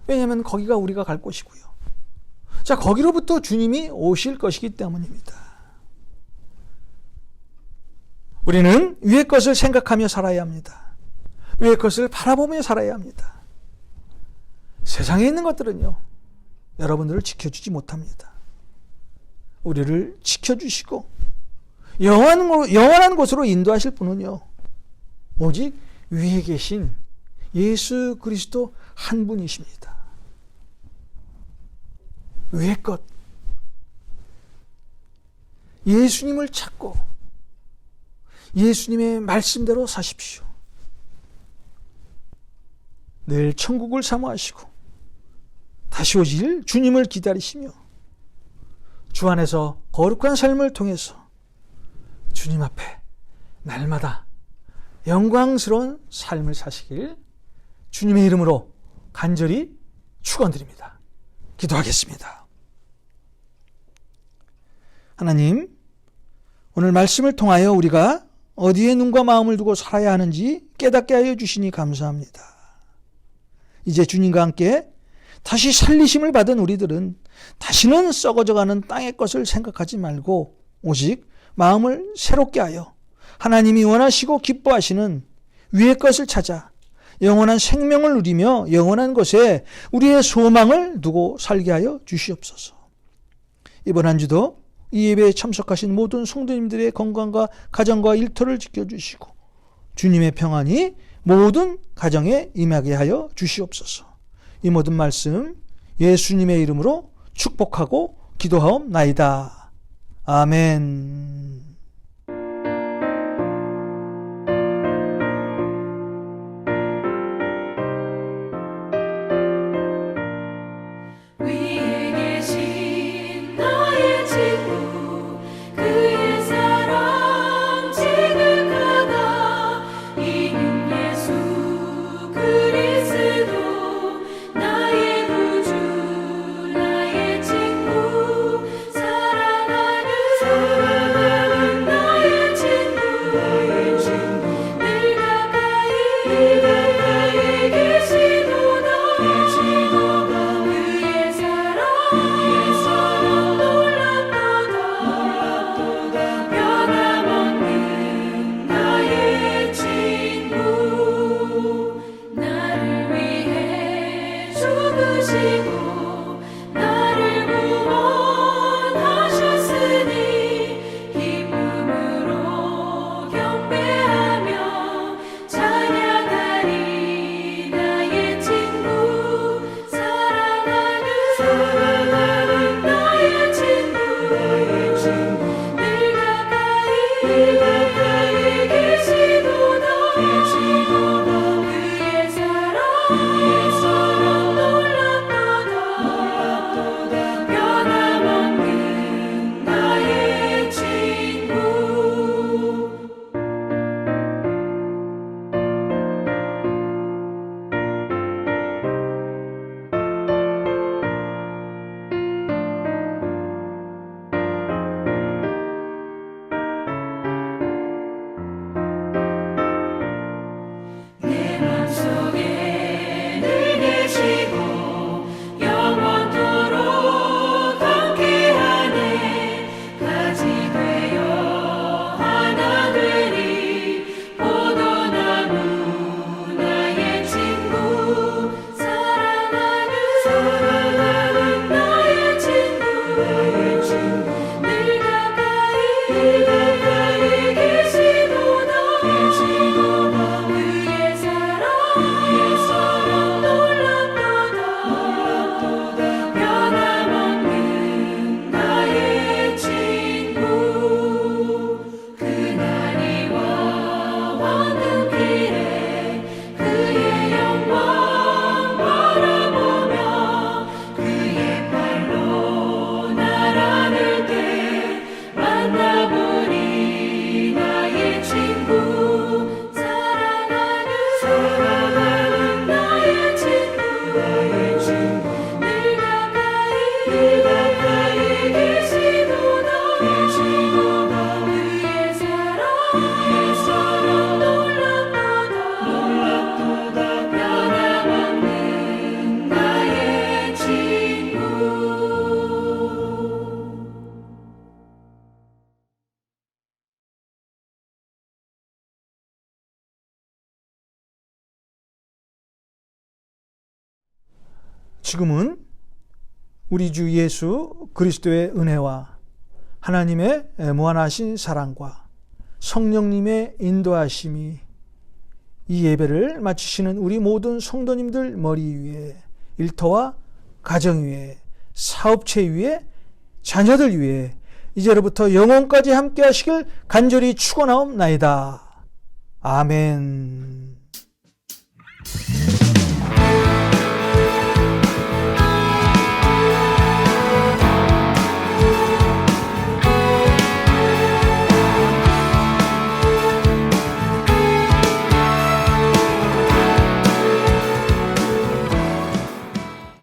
왜냐하면 거기가 우리가 갈 곳이고요. 자, 거기로부터 주님이 오실 것이기 때문입니다. 우리는 위의 것을 생각하며 살아야 합니다. 위의 것을 바라보며 살아야 합니다. 세상에 있는 것들은요, 여러분들을 지켜주지 못합니다. 우리를 지켜주시고 영원한 곳으로 인도하실 분은요, 오직 위에 계신 예수 그리스도 한 분이십니다. 위의 것, 예수님을 찾고 예수님의 말씀대로 사십시오. 늘 천국을 사모하시고 다시 오실 주님을 기다리시며 주 안에서 거룩한 삶을 통해서 주님 앞에 날마다 영광스러운 삶을 사시길 주님의 이름으로 간절히 축원드립니다. 기도하겠습니다. 하나님, 오늘 말씀을 통하여 우리가 어디에 눈과 마음을 두고 살아야 하는지 깨닫게 하여 주시니 감사합니다. 이제 주님과 함께 다시 살리심을 받은 우리들은 다시는 썩어져가는 땅의 것을 생각하지 말고 오직 마음을 새롭게 하여 하나님이 원하시고 기뻐하시는 위의 것을 찾아 영원한 생명을 누리며 영원한 것에 우리의 소망을 두고 살게 하여 주시옵소서. 이번 한 주도 이 예배에 참석하신 모든 성도님들의 건강과 가정과 일터를 지켜주시고 주님의 평안이 모든 가정에 임하게 하여 주시옵소서. 이 모든 말씀 예수님의 이름으로 축복하고 기도하옵나이다. 아멘. 위에 계신 나의 친구 그의 사랑 지극하다 이는 예수 그리스도 나의 구주 나의 친구 사랑하는 나의 친구 늘 가까이 계시도다 그의 사랑 놀랍도다 변함없는 나의 친구 나를 위해 죽으시고 나를 구원하셨으니 기쁨으로 경배하며 찬양하리 나의 친구 사랑하는 나의 친구 늘 가까이 계시도다 그의 사랑 놀랍도다 변함없는 나의 친구 내 맘속에 늘 계시고 영원토록 함께하네 가지 되어 하나 되리 포도나무 나의 친구 사랑하는 나의 친구 늘 가까이 계시도다 그의 사랑 놀랍도다 변함없는 나의 친구 그날이와 황금길에 그의 영광 바라보며 그의 팔로 날 안을 때 만나보리 나의 친구 사랑하는 나의 친구 늘 가까이 계시도다 그의 사랑 놀랍도다 변함없는 나의 친구 지금은 우리 주 예수 그리스도의 은혜와 하나님의 무한하신 사랑과 성령님의 인도하심이 이 예배를 마치시는 우리 모든 성도님들 머리 위에 일터와 가정 위에 사업체 위에 자녀들 위에 이제로부터 영원까지 함께 하시길 간절히 축원하옵나이다. 아멘.